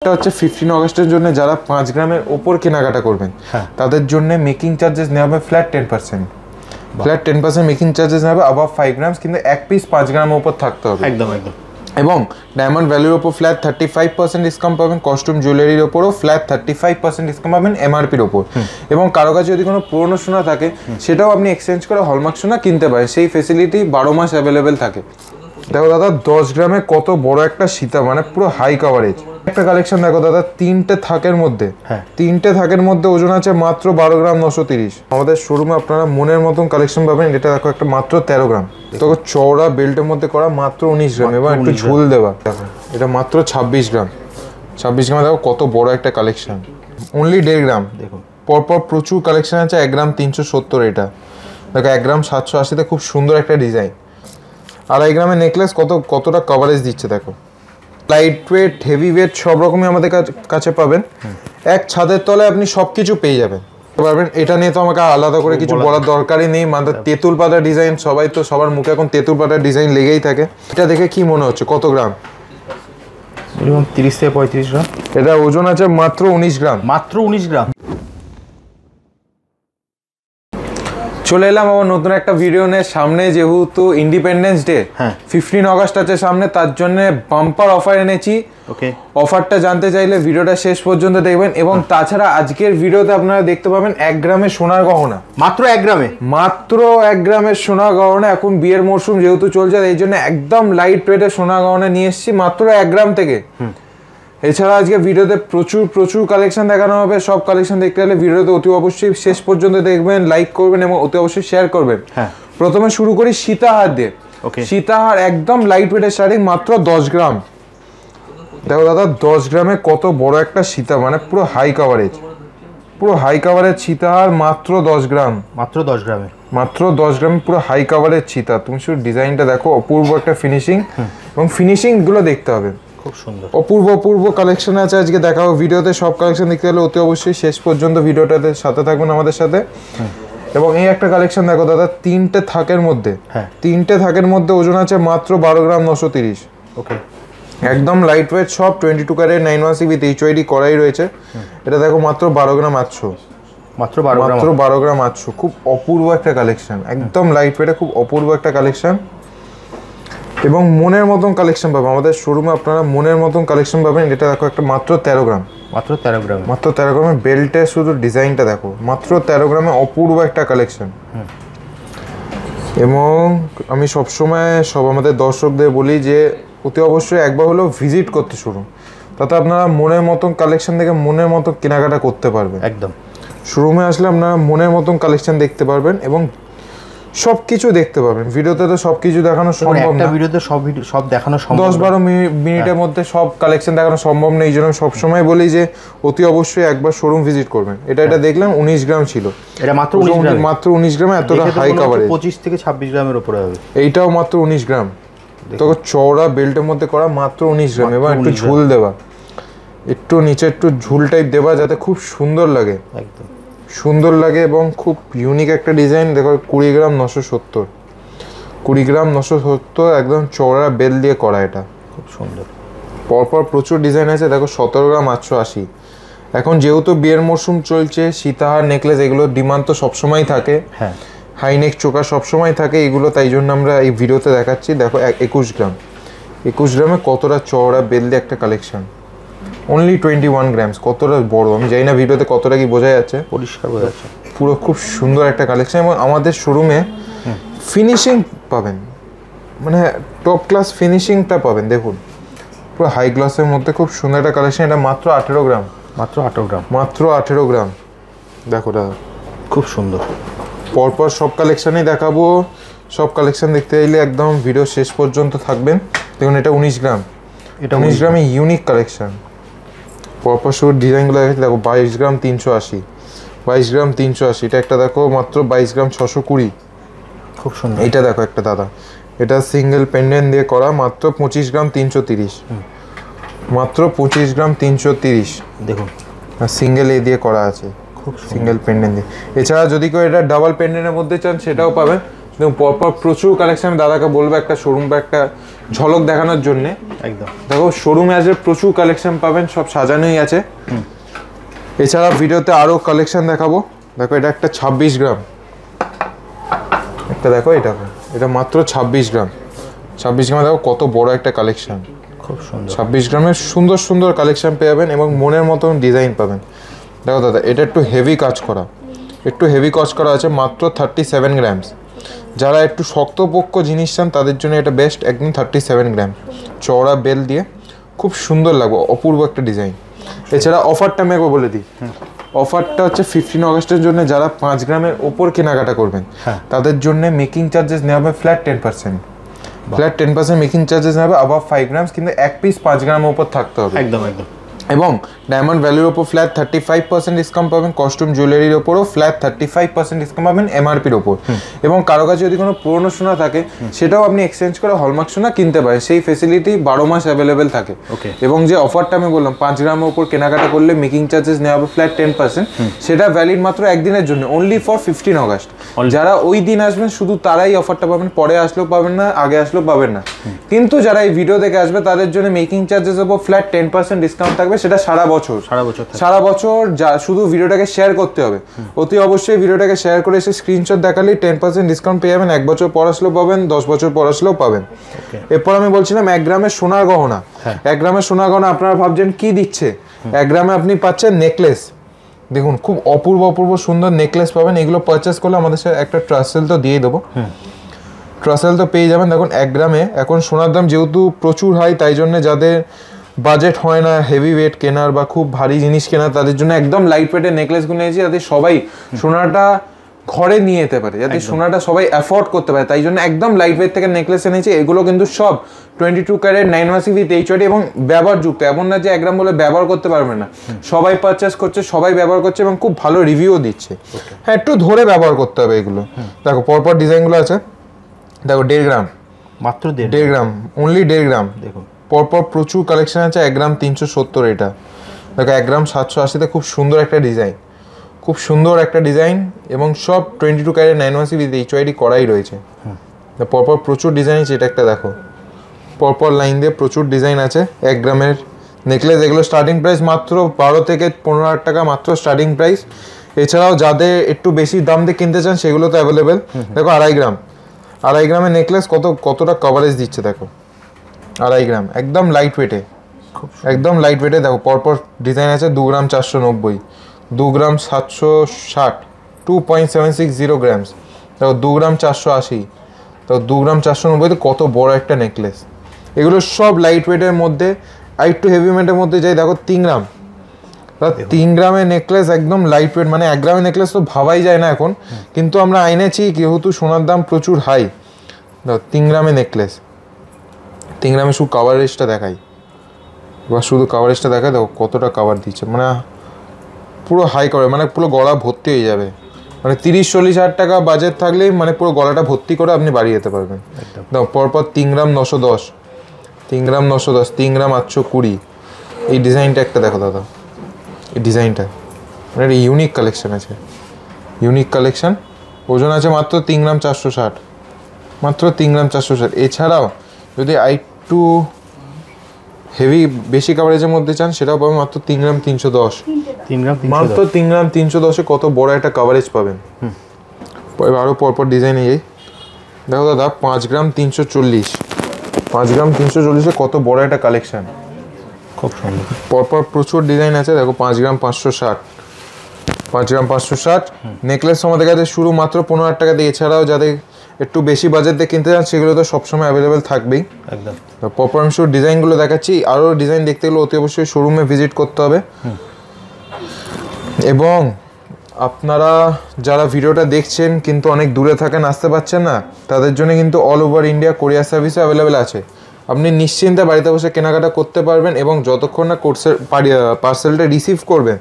অফারটা হচ্ছে 15 অগস্টের জন্য যারা 5 গ্রামের ওপর কেনাকাটা করবেন তাদের জন্য মেকিং চার্জেস নেওয়া হবে ফ্ল্যাট 10%। ফ্ল্যাট 10% মেকিং চার্জেস নেওয়া হবে অ্যাবাভ 5 গ্রামস, কিন্তু এক পিস 5 গ্রামের উপর থাকতে হবে। একদম একদম। এবং ডায়মন্ড ভ্যালুর ওপর ফ্ল্যাট 35% ডিসকাউন্ট পাবেন, কস্টিউম জুয়েলারির ওপরও ফ্ল্যাট 35% ডিসকাউন্ট পাবেন এমআরপির ওপর। এবং কারো কাছে যদি কোনো পুরনো সোনা থাকে সেটাও আপনি এক্সচেঞ্জ করে হলমার্ক সোনা কিনতে পারেন, সেই ফেসিলিটি 12 মাস অ্যাভেলেবেল থাকে। দেখো দাদা 10 গ্রামে কত বড় একটা সীতা, মানে পুরো হাই কাভারেজ একটা কালেকশন। দেখো দাদা 3টে থাকের মধ্যে, 3টে থাকের মধ্যে ওজন আছে মাত্র 12 গ্রাম 930। আমাদের শোরুমে আপনারা মনের মতন কালেকশন পাবেন। এটা দেখো একটা মাত্র 13 গ্রাম, দেখো চওড়া বেল্টের মধ্যে করা মাত্র 19 গ্রাম এবং একটু ঝুল দেওয়া। দেখো এটা মাত্র 26 গ্রাম। 26 গ্রামে দেখো কত বড় একটা কালেকশন। অনলি 1.5 গ্রাম। দেখো পরপর প্রচুর কালেকশন আছে। 1 গ্রাম 370 এটা দেখো, 1 গ্রাম 780তে খুব সুন্দর একটা ডিজাইন। 2.5 গ্রামের নেকলেস কতটা কভারেজ দিচ্ছে দেখো। লাইট ওয়েট, হেভি ওয়েট সব রকমই আমাদের কাছে পাবেন। এক ছাদের তলে আপনি সব কিছু পেয়ে যাবেন পারবেন। এটা নিয়ে তো আমাকে আলাদা করে কিছু বলার দরকারই নেই। মানে তেঁতুল পাতা ডিজাইন, সবার মুখে এখন তেঁতুল পাতার ডিজাইন লেগেই থাকে। এটা দেখে কি মনে হচ্ছে কত গ্রাম? মিনিমাম 30 থেকে 35 গ্রাম। এটা ওজন আছে মাত্র 19 গ্রাম। মাত্র 19 গ্রাম। চলে এলাম আমার নতুন একটা ভিডিও নিয়ে। সামনে যেহেতু ইন্ডিপেন্ডেন্স ডে, 15 অগস্ট আছে সামনে, তার জন্য বাম্পার অফার এনেছি। ওকে, অফারটা জানতে চাইলে ভিডিওটা শেষ পর্যন্ত দেখবেন। এবং তাছাড়া আজকের ভিডিওতে আপনারা দেখতে পাবেন 1 গ্রামের সোনার গহনা। মাত্র 1 গ্রামে, মাত্র 1 গ্রামের সোনার গহনা। এখন বিয়ের মরশুম যেহেতু চলছে, এই জন্য একদম লাইট ওয়েটের সোনার গহনা নিয়ে এসেছি মাত্র 1 গ্রাম থেকে। এছাড়া আজকে ভিডিওতে প্রচুর কালেকশন দেখানো হবে। সব কালেকশন দেখতে হলে ভিডিওতে অতি অবশ্যই শেষ পর্যন্ত দেখবেন, লাইক করবেন এবং অতি অবশ্যই শেয়ার করবেন। প্রথমে শুরু করি সীতাহার দিয়ে। সীতাহার একদম লাইট ওয়েটের স্টার্টিং মাত্র 10 গ্রাম। দেখো দাদা 10 গ্রামে কত বড় একটা সীতা, মানে পুরো হাই কাভারেজ সীতাহার মাত্র 10 গ্রাম। মাত্র 10 গ্রামে, মাত্র 10 গ্রামে পুরো হাই কাভারেজ সীতা। তুমি শুধু ডিজাইনটা দেখো, অপূর্ব একটা ফিনিশিং এবং ফিনিশিং গুলো দেখতে হবে। খুব সুন্দর অপূর্ব কালেকশন আছে আজকে দেখাবো ভিডিওতে। সব কালেকশন দেখতে হলে অতি অবশ্যই শেষ পর্যন্ত ভিডিওটাতে সাথে থাকবেন আমাদের সাথে। এবং এই একটা কালেকশন দেখো দাদা 3টে থাকের মধ্যে, 3টে থাকের মধ্যে ওজন আছে মাত্র 12 গ্রাম 930। ওকে, একদম লাইট ওয়েট, সব 22 ক্যারেট 916 উইথ HYD করাই রয়েছে। এটা দেখো মাত্র 12 গ্রাম 800। মাত্র 12 গ্রাম 800। খুব অপূর্ব একটা কালেকশন, একদম লাইট ওয়েটে খুব অপূর্ব একটা কালেকশন। এবং মনের মতন কালেকশন পাবেন আমাদের শোরুমে। আপনারা মনের মতন কালেকশন পাবেন। এটা দেখো একটা মাত্র 13 গ্রাম। মাত্র 13 গ্রাম। মাত্র 13 গ্রামের বেল্টে শুধু ডিজাইনটা দেখো। মাত্র 13 গ্রামে অপূর্ব একটা কালেকশন। এবং আমি সবসময় আমাদের দর্শকদের বলি যে অতি অবশ্যই একবার হলেও ভিজিট করতে শুরু, তাতে আপনারা মনের মতন কালেকশন দেখে মনের মতো কেনাকাটা করতে পারবেন। একদম শোরুমে আসলে আপনারা মনের মতন কালেকশন দেখতে পারবেন এবং সবকিছু দেখতে পাবেন। ভিডিওতে তো সবকিছু দেখানো সম্ভব না, ভিডিওতে সব দেখানো সম্ভব 10-12 মিনিটের মধ্যে সব কালেকশন দেখানো সম্ভব নেই। এই জন্য সবসময় বলি যে অতি অবশ্যই একবার শোরুম ভিজিট করবেন। এটা দেখলাম 19 গ্রাম ছিল। এটা মাত্র 19 গ্রামে এতটা হাই কাভারেজ। 25 থেকে 26 গ্রামের উপরে হবে। এইটাও মাত্র 19 গ্রাম। তো চওড়া বেল্টের মধ্যে করা মাত্র 19 গ্রাম এবং একটু ঝুল দেওয়া, একটু নিচে একটু ঝুল টাইপ দেওয়া যাতে খুব সুন্দর লাগে। একদম সুন্দর লাগে এবং খুব ইউনিক একটা ডিজাইন। দেখো 20 গ্রাম 970। 20 গ্রাম 970 একদম চওড়া বেল দিয়ে করা। এটা খুব সুন্দর। পরপর প্রচুর ডিজাইন আছে। দেখো 17 গ্রাম 880। এখন যেহেতু বিয়ের মরশুম চলছে, সীতাহার নেকলেস এগুলোর ডিমান্ড তো সবসময় থাকে। হাইনেক চোকা সবসময় থাকে এগুলো, তাই জন্য আমরা এই ভিডিওতে দেখাচ্ছি। দেখো 21 গ্রাম। 21 গ্রামে কতটা চওড়া বেল দিয়ে একটা কালেকশন। Only 21 grams. কতটা বড় আমি জানি না ভিডিওতে কতটা কি বোঝা যাচ্ছে। পরিষ্কার বোঝা যাচ্ছে। পুরো খুব সুন্দর একটা কালেকশন এবং আমাদের শোরুমে ফিনিশিং পাবেন, মানে টপ ক্লাস ফিনিশিংটা পাবেন। দেখুন পুরো হাই গ্লাসের মধ্যে খুব সুন্দর একটা কালেকশন। এটা মাত্র 18 গ্রাম। মাত্র 18 গ্রাম। মাত্র 18 গ্রাম। দেখো দাদা খুব সুন্দর। পরপর সব কালেকশানই দেখাবো। সব কালেকশন দেখতে চাইলে একদম ভিডিও শেষ পর্যন্ত থাকবেন। দেখুন এটা 19 গ্রাম। এটা 19 গ্রামে ইউনিক কালেকশন। পরপর শুধু ডিজাইনগুলো দেখাচ্ছি। দেখো 22 গ্রাম 380। 22 গ্রাম 380। এটা একটা দেখো মাত্র 22 গ্রাম 620। খুব সুন্দর। এইটা দেখো একটা দাদা, এটা সিঙ্গেল পেন্ডেন্ট দিয়ে করা মাত্র 25 গ্রাম 330। মাত্র 25 গ্রাম 330। দেখুন আর সিঙ্গেল এ দিয়ে করা আছে, খুব সিঙ্গেল পেন্ডেন্ট দিয়ে। এছাড়া যদি কেউ এটা ডাবল পেন্ডেন্টের মধ্যে চান সেটাও পাবেন। দেখুন পরপর প্রচুর কালেকশন। দাদাকে বলবো একটা শোরুম বা একটা ঝলক দেখানোর জন্যে। একদম দেখো শোরুমে আসলে প্রচুর কালেকশন পাবেন, সব সাজানোই আছে। এছাড়া ভিডিওতে আরও কালেকশন দেখাবো। দেখো এটা একটা 26 গ্রাম, একটা দেখো এটা মাত্র 26 গ্রাম। 26 গ্রামে দেখো কত বড় একটা কালেকশন, খুব সুন্দর। 26 গ্রামের সুন্দর সুন্দর কালেকশন পেয়ে যাবেন এবং মনের মতন ডিজাইন পাবেন। দেখো দাদা এটা একটু হেভি কাজ করা, আছে, মাত্র 37 গ্রামস। যারা একটু শক্তপোক্ত জিনিস চান তাদের জন্য এটা বেস্ট, একদম 37 গ্রাম, চওড়া বেল দিয়ে খুব সুন্দর লাগবে, অপূর্ব একটা ডিজাইন। এছাড়া অফারটা আমি একবার বলে দিই। অফারটা হচ্ছে 15 আগস্টের জন্য যারা 5 গ্রামের ওপর কেনাকাটা করবেন তাদের জন্য মেকিং চার্জেস নেওয়া হবে ফ্ল্যাট 10%। ফ্ল্যাট 10% মেকিং চার্জেস নেওয়া হবে আবাভ 5 গ্রামস, কিন্তু এক পিস 5 গ্রামের ওপর থাকতে হবে। একদম। এবং ডায়মন্ড ভ্যালুর ওপর ফ্ল্যাট 35% ডিসকাউন্ট পাবেন। কস্টিউম জুয়েলারির ওপরও ফ্ল্যাট 35% ডিসকাউন্ট পাবেন এমআরপির ওপর। এবং কারো কাছে যদি কোনো পুরনো সোনা থাকে সেটাও আপনি এক্সচেঞ্জ করে হলমার্ক সোনা কিনতে পারেন, সেই ফেসিলিটি 12 মাস অ্যাভেলেবেল থাকে। এবং যে অফারটা আমি বললাম 5 গ্রামের ওপর কেনাকাটা করলে মেকিং চার্জেস নেওয়া হবে ফ্ল্যাট 10%, সেটা ভ্যালিড মাত্র একদিনের জন্য, অনলি ফর 15 আগস্ট। যারা ওই দিন আসবেন শুধু তারাই অফারটা পাবেন, পরে আসলেও পাবেন না, আগে আসলেও পাবেন না। কিন্তু যারা এই ভিডিও দেখে আসবে তাদের জন্য মেকিং চার্জেস ওপর ফ্ল্যাট 10% ডিসকাউন্ট থাকবে, সেটা সারা বছর। যা শুধু ভিডিওটাকে শেয়ার করতে হবে, অতি অবশ্যই ভিডিওটাকে শেয়ার করে এসে স্ক্রিনশট দেখালেই 10% ডিসকাউন্ট পেয়ে যাবেন। 1 বছর পর আসলেও পাবেন, 10 বছর পর আসলেও পাবেন। এরপর আমি বলছিলাম 1 গ্রামের সোনার গহনা। 1 গ্রামের সোনার গহনা আপনারা ভাবছেন কি দিচ্ছে, 1 গ্রামে আপনি পাচ্ছেন নেকলেস। দেখুন খুব অপূর্ব সুন্দর নেকলেস পাবেন। এগুলো পারচেস করলে আমাদের সাথে একটা ট্রাসেল তো দিয়ে দেবো, ট্রাসেল তো পেয়ে যাবেন। দেখুন 1 গ্রামে এখন সোনার দাম যেহেতু প্রচুর হাই, তাই জন্য যাদের বাজেট হয় না হেভি ওয়েট কেনার বা খুব ভারী জিনিস কেনার, তাদের জন্য একদম লাইট ওয়েটের নেকলেসগুলো নিয়েছি, যাতে সবাই সোনাটা ঘরে নিয়ে যেতে পারে, যাতে সোনাটা সবাই অ্যাফোর্ড করতে পারে। তাই জন্য একদম লাইট ওয়েট থেকে নেকলেস এনেছি। এগুলো কিন্তু সব 22 ক্যারেট 9 উইথ HOD এবং ব্যবহারযুক্ত। এমন না যে 1 গ্রাম বলে ব্যবহার করতে পারবে না, সবাই পারচেস করছে, সবাই ব্যবহার করছে এবং খুব ভালো রিভিউও দিচ্ছে। হ্যাঁ, একটু ধরে ব্যবহার করতে হবে এগুলো। দেখো পরপর ডিজাইনগুলো আছে। দেখো 1.5 গ্রাম, মাত্র 1.5 গ্রাম, অনলি 1.5 গ্রাম। দেখুন পরপর প্রচুর কালেকশন আছে। 1 গ্রাম 370, এটা দেখো 1 গ্রাম 780-তে খুব সুন্দর একটা ডিজাইন, এবং সব 22 ক্যারেট 9 উইথ HOD করাই রয়েছে। পরপর প্রচুর ডিজাইন আছে। এটা একটা দেখো, পরপর লাইন দিয়ে প্রচুর ডিজাইন আছে। 1 গ্রামের নেকলেস, এগুলো স্টার্টিং প্রাইস মাত্র 12 থেকে 15,000 টাকা, মাত্র স্টার্টিং প্রাইস। এছাড়াও যাদের একটু বেশি দাম দিয়ে কিনতে চান সেগুলো তো অ্যাভেলেবেল। দেখো 2.5 গ্রামের নেকলেস কতটা কভারেজ দিচ্ছে। দেখো 2.5 গ্রাম একদম লাইট ওয়েটে, দেখো পরপর ডিজাইন আছে। 2 গ্রাম 490, 2 গ্রাম 760, 2.760 গ্রামস। দেখো 2 গ্রাম 480, দেখো 2 গ্রাম 490, তো কত বড় একটা নেকলেস। এগুলো সব লাইট ওয়েটের মধ্যে, আর একটু হেভি ওয়েটের মধ্যে যাই। দেখো 3 গ্রাম, 3 গ্রামের নেকলেস একদম লাইট ওয়েট, মানে 1 গ্রামের নেকলেস তো ভাবাই যায় না এখন, কিন্তু আমরা আইনেছি যেহেতু সোনার দাম প্রচুর হাই। দেখো 3 গ্রামের নেকলেস, 3 গ্রামে শুধু কাভারেজটা দেখাই, দেখো কতটা কাভার দিচ্ছে, মানে পুরো হাই কভার, মানে পুরো গলা ভর্তি হয়ে যাবে। মানে 30-40 হাজার টাকা বাজেট থাকলেই মানে পুরো গলাটা ভর্তি করে আপনি বাড়ি যেতে পারবেন। দেখো পরপর 3 গ্রাম 910, 3 গ্রাম 910, 3 গ্রাম 820। এই ডিজাইনটা একটা দেখো দাদা, এই ডিজাইনটা মানে একটা ইউনিক কালেকশন। ওজন আছে মাত্র 3 গ্রাম 460, মাত্র 3 গ্রাম 460। এছাড়াও যদি একটু হেভি বেশি কাভারেজের মধ্যে চান সেটাও পাবেন মাত্র 3 গ্রাম 310, মাত্র 3 গ্রাম 310-এ কত বড় একটা কাভারেজ পাবেন। আরও পরপর ডিজাইনে যাই। দেখো দাদা 5 গ্রাম 340, 5 গ্রাম 340-এ কত বড় একটা কালেকশন, খুব সুন্দর। পরপর প্রচুর ডিজাইন আছে। দেখো 5 গ্রাম 560, 5 গ্রাম 560 নেকলেস আমাদের কাছে শুরু মাত্র 15,000 টাকা দিয়ে। এছাড়াও যাদের একটু বেশি বাজেট দিয়ে কিনতে চান সেগুলো তো সবসময় অ্যাভেলেবেল থাকবেই। একদম পরপর আমি শুধু ডিজাইনগুলো দেখাচ্ছি, আরও ডিজাইন দেখতে গেলে অতি অবশ্যই শোরুমে ভিজিট করতে হবে। এবং আপনারা যারা ভিডিওটা দেখছেন কিন্তু অনেক দূরে থাকেন, আসতে পারছেন না, তাদের জন্য কিন্তু অল ওভার ইন্ডিয়া কোরিয়ার সার্ভিসও অ্যাভেলেবেল আছে। আপনি নিশ্চিন্তে বাড়িতে বসে কেনাকাটা করতে পারবেন, এবং যতক্ষণ না পার্সেলটা রিসিভ করবেন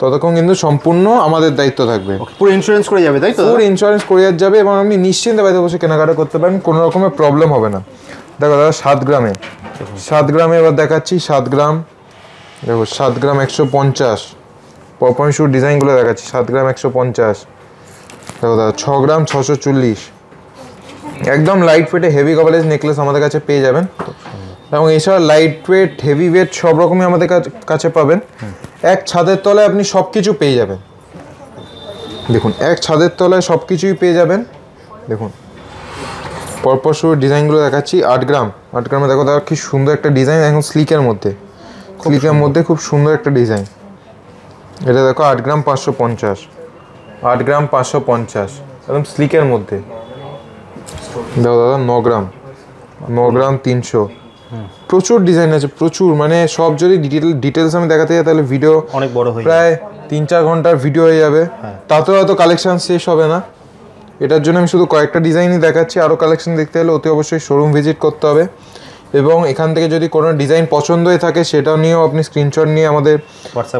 ততক্ষণ কিন্তু সম্পূর্ণ আমাদের দায়িত্ব থাকবে। পুরো ইন্স্যুরেন্স করে যাবে, তাই তো? পুরো ইন্স্যুরেন্স কোরিয়ার যাবে, এবং আপনি নিশ্চিন্তে বাড়িতে বসে কেনাকাটা করতে পারেন, কোনো রকমের প্রবলেম হবে না। দেখো দাদা 7 গ্রামে এবার দেখাচ্ছি। 7 গ্রাম, দেখো 7 গ্রাম 150, পরপর শুট ডিজাইনগুলো দেখাচ্ছি। 7 গ্রাম 150, দেখো দাদা 6 গ্রাম 640, একদম লাইট ওয়েটে হেভি কভারেজ নেকলেস আমাদের কাছে পেয়ে যাবেন, এবং এছাড়া লাইট ওয়েট হেভি ওয়েট সব রকমই আমাদের কাছে পাবেন। এক ছাদের তলায় আপনি সব কিছু পেয়ে যাবেন। দেখুন, এক ছাদের তলায় সব কিছুই পেয়ে যাবেন। দেখুন পরপর শুরু ডিজাইনগুলো দেখাচ্ছি। 8 গ্রামে দেখো দাদা কি সুন্দর একটা ডিজাইন, এখন স্লিকের মধ্যে খুব সুন্দর একটা ডিজাইন। এটা দেখো 8 গ্রাম 550, 8 গ্রাম 550 একদম স্লিকের মধ্যে। দেখো দাদা 9 গ্রাম 300। প্রচুর ডিজাইন আছে, প্রচুর, মানে সব যদি ডিটেলস আমি দেখাতে যাই তাহলে ভিডিও অনেক বড় হয়ে প্রায় 3-4 ঘন্টার ভিডিও হয়ে যাবে। তাতেও হয়তো কালেকশন শেষ হবে না। এটার জন্য আমি শুধু কয়েকটা ডিজাইনই দেখাচ্ছি। আরও কালেকশন দেখতে হলে অতি অবশ্যই শোরুম ভিজিট করতে হবে, এবং এখান থেকে যদি কোনো ডিজাইন পছন্দ হয়ে থাকে সেটা নিয়েও আপনি স্ক্রিনশট নিয়ে আমাদের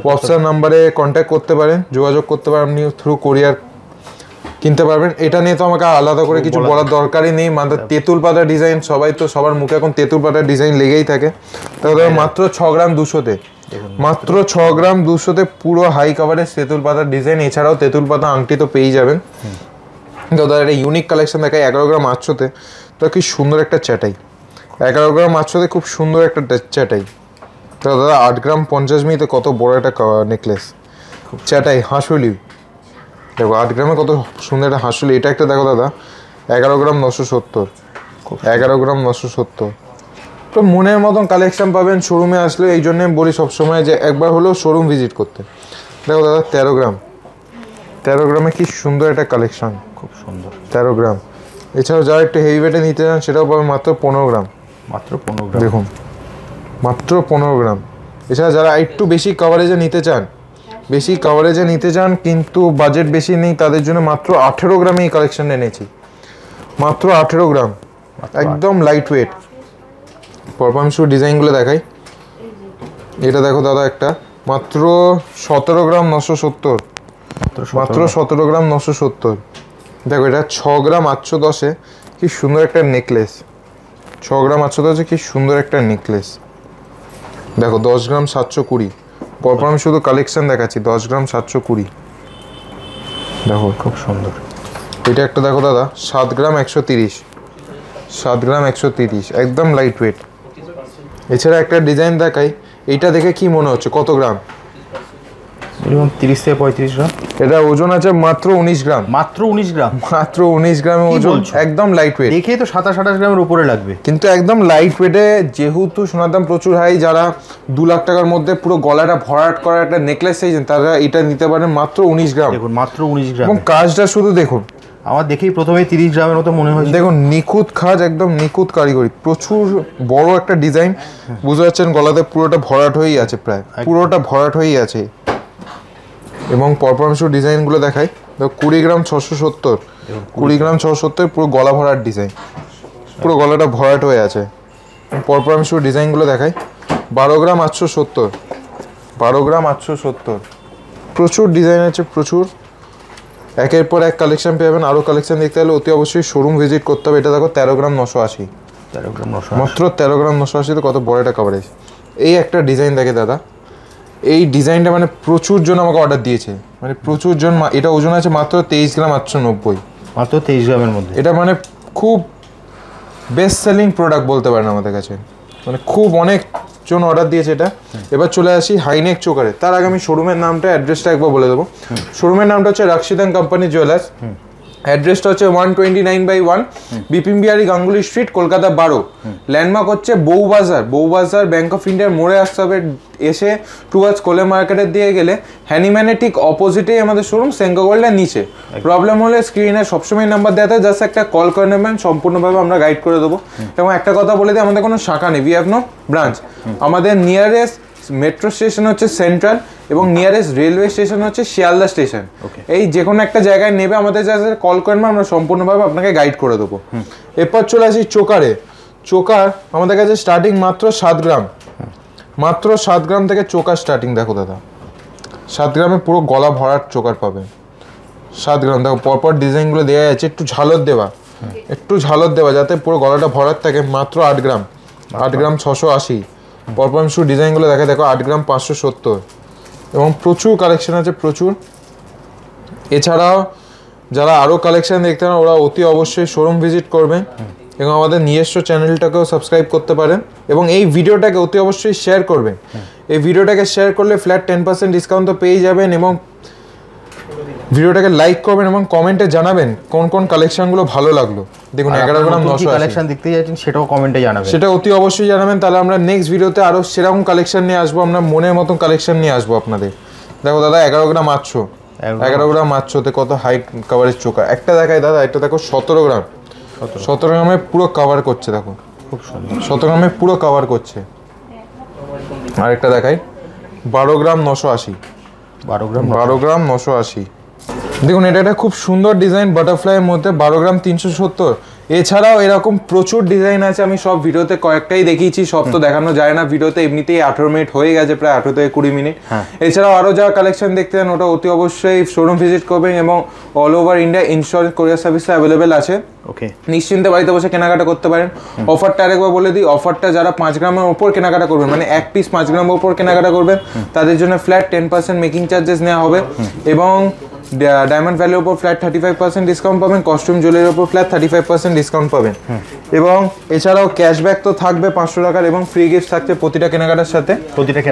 হোয়াটসঅ্যাপ নাম্বারে কন্ট্যাক্ট করতে পারেন, যোগাযোগ করতে পারেন। আপনি থ্রু কোরিয়ার কিনতে পারবেন। এটা নিয়ে তো আমাকে আলাদা করে কিছু বলার দরকারই নেই। মানে তেঁতুল পাতা ডিজাইন, সবার মুখে এখন তেঁতুল পাতার ডিজাইন লেগেই থাকে। তাহলে মাত্র 6 গ্রাম 200-তে, মাত্র 6 গ্রাম 200-তে পুরো হাই কাভারেজ তেঁতুল পাতার ডিজাইন। এছাড়াও তেঁতুল পাতা আংটি তো পেয়েই যাবেন। দাদা একটা ইউনিক কালেকশন দেখায় 11 গ্রাম 800-তে। তো কি সুন্দর একটা চ্যাটাই, 11 গ্রাম 800-তে খুব সুন্দর একটা চ্যাটাই। তো দাদা 8 গ্রাম 50 মিনিটে কত বড় একটা নেকলেস, চ্যাটাই হাঁসুলি। দেখো 8 গ্রামে কত সুন্দর একটা হাঁসুলি। এটা একটা দেখো দাদা 11 গ্রাম 970, 11 গ্রাম 970। তো মনের মতন কালেকশন পাবেন শোরুমে আসলে। এই জন্য বলি সবসময় যে একবার হলেও শোরুম ভিজিট করতে। দেখো দাদা 13 গ্রামে কি সুন্দর একটা কালেকশন, খুব সুন্দর 13 গ্রাম। এছাড়াও যারা একটু হেভি ওয়েটে নিতে চান সেটাও পাবেন মাত্র 15 গ্রাম, মাত্র 15 গ্রাম। দেখুন মাত্র 15 গ্রাম। এছাড়া যারা একটু বেশি কাভারেজে নিতে চান কিন্তু বাজেট বেশি নেই, তাদের জন্য মাত্র 18 গ্রামে এই কালেকশন এনেছি। মাত্র 18 গ্রাম, একদম লাইট ওয়েট। পরপর আমি শুধু ডিজাইনগুলো দেখাই। এটা দেখো দাদা একটা মাত্র 17 গ্রাম 970, মাত্র 17 গ্রাম 970। দেখো এটা 6 গ্রাম 810-এ কি সুন্দর একটা নেকলেস, 6 গ্রাম 810-এ কি সুন্দর একটা নেকলেস। দেখো 10 গ্রাম 720। পরপর আমি শুধু কালেকশন দেখাচ্ছি। 10 গ্রাম 720, দেখো খুব সুন্দর। এটা একটা দেখো দাদা 7 গ্রাম 130, 7 গ্রাম 130 একদম লাইট ওয়েট। এছাড়া একটা ডিজাইন দেখাই। এইটা দেখে কি মনে হচ্ছে কত গ্রাম? মিনিমাম 30 থেকে 35 গ্রাম। এটা ওজন আছে মাত্র 19 গ্রাম, মাত্র 19 গ্রাম, মাত্র 19 গ্রামের ওজন, একদম লাইট ওয়েট। দেখেই তো 27-28 গ্রামের উপরে লাগবে, কিন্তু একদম লাইট ওয়েটে। যেহেতু সোনার দাম প্রচুর হাই, যারা 2 লাখ টাকার মধ্যে পুরো গলাটা ভরাট করা একটা নেকলেস চাইছেন তারা এটা নিতে পারেন মাত্র 19 গ্রাম। দেখুন মাত্র 19 গ্রাম, এবং কাজটা শুধু দেখুন। আমার দেখেই প্রথমে 30 গ্রামের মতো মনে হয়েছে। দেখুন নিখুঁত কাজ, একদম নিখুঁত কারিগরি, প্রচুর বড় একটা ডিজাইন। বুঝতে পারছেন গলাতে পুরোটা ভরাট হয়েই আছে, প্রায় পুরোটা ভরাট হয়েই আছে। এবং পরপর ডিজাইনগুলো দেখাই। দেখো 20 গ্রাম 670, 20 গ্রাম 670 পুরো গলা ভরাট ডিজাইন, পুরো গলাটা ভরাট হয়ে আছে। পরপর আমি শুধু ডিজাইনগুলো দেখাই। 12 গ্রাম 870, 12 গ্রাম 870 প্রচুর ডিজাইন আছে, প্রচুর। একের পর এক কালেকশন পেয়ে যাবেন। আরও কালেকশন দেখতে হলে অতি অবশ্যই শোরুম ভিজিট করতে হবে। এটা দেখো 13 গ্রাম 980, 13 গ্রাম 980, মাত্র 13 গ্রাম 980-তে কত বড় একটা কভারেজ। এই একটা ডিজাইন দেখে দাদা, এই ডিজাইনটা মানে প্রচুর জন আমাকে অর্ডার দিয়েছে, মানে প্রচুর জন। এটা ওজন আছে মাত্র 23 গ্রাম 890, মাত্র 23 গ্রামের মধ্যে। এটা মানে খুব বেস্ট সেলিং প্রোডাক্ট বলতে পারেন আমাদের কাছে, মানে খুব অনেক জন অর্ডার দিয়েছে এটা। এবার চলে আসি হাইনেক চোকারে। তার আগে আমি শোরুমের নামটা, অ্যাড্রেসটা একবার বলে দেবো। শোরুমের নামটা হচ্ছে রাশিদান কোম্পানি জুয়েলার্স। অ্যাড্রেসটা হচ্ছে 129/1 বিপিন বিহারী গাঙ্গুলি স্ট্রিট, কলকাতা 12। ল্যান্ডমার্ক হচ্ছে বউবাজার ব্যাংক অফ ইন্ডিয়ার মোড়ে আসতে হবে। এসে টুয়ার্ডস কোলে মার্কেটের দিয়ে গেলে হ্যানিম্যানের ঠিক অপোজিটেই আমাদের শোরুম, সেঙ্কো গোল্ডের নিচে। প্রবলেম হলে স্ক্রিনে সবসময় নাম্বার দেওয়া থাকে, জাস্ট একটা কল করে নেবেন, সম্পূর্ণভাবে আমরা গাইড করে দেবো। এবং একটা কথা বলে দিই, আমাদের কোনো শাখা নেই, উই হ্যাভ নো ব্রাঞ্চ। আমাদের নিয়ারেস্ট মেট্রো স্টেশন হচ্ছে সেন্ট্রাল, এবং নিয়ারেস্ট রেলওয়ে স্টেশন হচ্ছে শিয়ালদা স্টেশন। এই যে কোনো একটা জায়গায় নেবে আমাদের কাছে কল করবেন, আমরা সম্পূর্ণভাবে আপনাকে গাইড করে দেবো। এরপর চলে আসি চোকারে। চোকার আমাদের কাছে স্টার্টিং মাত্র 7 গ্রাম, মাত্র 7 গ্রাম থেকে চোকার স্টার্টিং। দেখো দাদা 7 গ্রামে পুরো গলা ভরাট চোকার পাবেন। 7 গ্রাম দেখো পরপর ডিজাইনগুলো দেওয়া আছে, একটু ঝালর দেওয়া যাতে পুরো গলাটা ভরাট থাকে। মাত্র 8 গ্রাম, 8 গ্রাম 680। পরপর আমি শুধু ডিজাইনগুলো দেখে দেখো 8 গ্রাম 570। এবং প্রচুর কালেকশন আছে, প্রচুর। এছাড়াও যারা আরও কালেকশন দেখতে চান ওরা অতি অবশ্যই শোরুম ভিজিট করবেন এবং আমাদের নিজস্ব চ্যানেলটাকেও সাবস্ক্রাইব করতে পারেন এবং এই ভিডিওটাকে অতি অবশ্যই শেয়ার করবেন। এই ভিডিওটাকে শেয়ার করলে ফ্ল্যাট 10% ডিসকাউন্ট তো পেয়ে যাবেন এবং ভিডিওটাকে লাইক করবেন এবং কমেন্টে জানাবেন কোন কোন কালেকশনগুলো ভালো লাগলো। দেখুন 11 গ্রাম 980 কালেকশন দেখতে যাচ্ছেন সেটাও কমেন্টে জানাবেন, সেটা অতি অবশ্যই জানাবেন। তাহলে আমরা নেক্সট ভিডিওতে আরও সেরকম কালেকশন নিয়ে আসবো, আমরা মনের মতন কালেকশন নিয়ে আসবো আপনাদের। দেখো দাদা 11 গ্রাম 800, 11 গ্রাম 800তে কত হাই কাভারেজ চোকা। একটা দেখায় দাদা, একটা দেখো 17 গ্রাম, 17 গ্রামে পুরো কভার করছে, দেখো খুব সুন্দর, 17 গ্রামে পুরো কভার করছে। আরেকটা দেখাই 12 গ্রাম 980, 12 গ্রাম 980। দেখুন এটা একটা খুব সুন্দর ডিজাইন বাটারফ্লাইয়ের মধ্যে, 12 গ্রাম 370। এছাড়াও এরকম প্রচুর ডিজাইন আছে, আমি সব ভিডিওতে কয়েকটাই দেখিয়েছি, সব তো দেখানো যায় না ভিডিওতে, এমনিতেই 18 মিনিট হয়ে গেছে, প্রায় 18 থেকে 20 মিনিট। এছাড়াও আরও যা কালেকশন দেখতে চান ওটা অতি অবশ্যই শোরুম ভিজিট করবেন এবং অল ওভার ইন্ডিয়া ইন্স্যুরেন্স কোরিয়ার সার্ভিসে অ্যাভেলেবেল আছে। ওকে, নিশ্চিন্তে বাড়িতে বসে কেনাকাটা করতে পারেন। অফারটা আরেকবার বলে দিই, অফারটা যারা 5 গ্রামের ওপর কেনাকাটা করবেন, মানে এক পিস 5 গ্রামের ওপর কেনাকাটা করবেন, তাদের জন্য ফ্ল্যাট 10% মেকিং চার্জেস নেওয়া হবে এবং ডায়মন্ড ভ্যালির ওপর ফ্ল্যাট 35% ডিসকাউন্ট পাবেন, কস্টিউম জুয়েলারির ওপর ফ্ল্যাট 35% ডিসকাউন্ট পাবেন এবং এছাড়াও ক্যাশব্যাক তো থাকবে 500 টাকার এবং ফ্রি গিফট থাকছে প্রতিটা কেনাকাটার সাথে।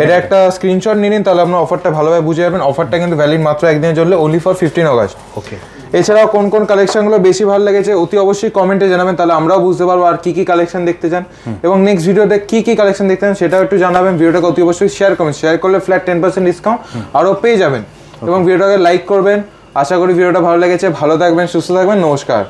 এটা একটা স্ক্রিনশট নিয়ে নিন, তাহলে আপনার অফারটা ভালোভাবে বুঝে যাবেন। অফারটা কিন্তু ভ্যালিড মাত্র একদিনের জন্য, ওনলি ফর 15 অগস্ট। ওকে, এছাড়াও কোন কোন কালেকশনগুলো বেশি ভালো লেগেছে অতি অবশ্যই কমেন্টে জানাবেন, তাহলে আমরাও বুঝতে পারবো আর কি কি কালেকশন দেখতে চান এবং নেক্সট ভিডিওতে কি কি কালেকশন দেখতে চান সেটাও একটু জানাবেন। ভিডিওটাকে অতি অবশ্যই শেয়ার করবেন, শেয়ার করলে ফ্ল্যাট 10% ডিসকাউন্ট আরও পেয়ে যাবেন এবং ভিডিওটাকে লাইক করবেন। আশা করি ভিডিওটা ভালো লেগেছে। ভালো থাকবেন, সুস্থ থাকবেন, নমস্কার।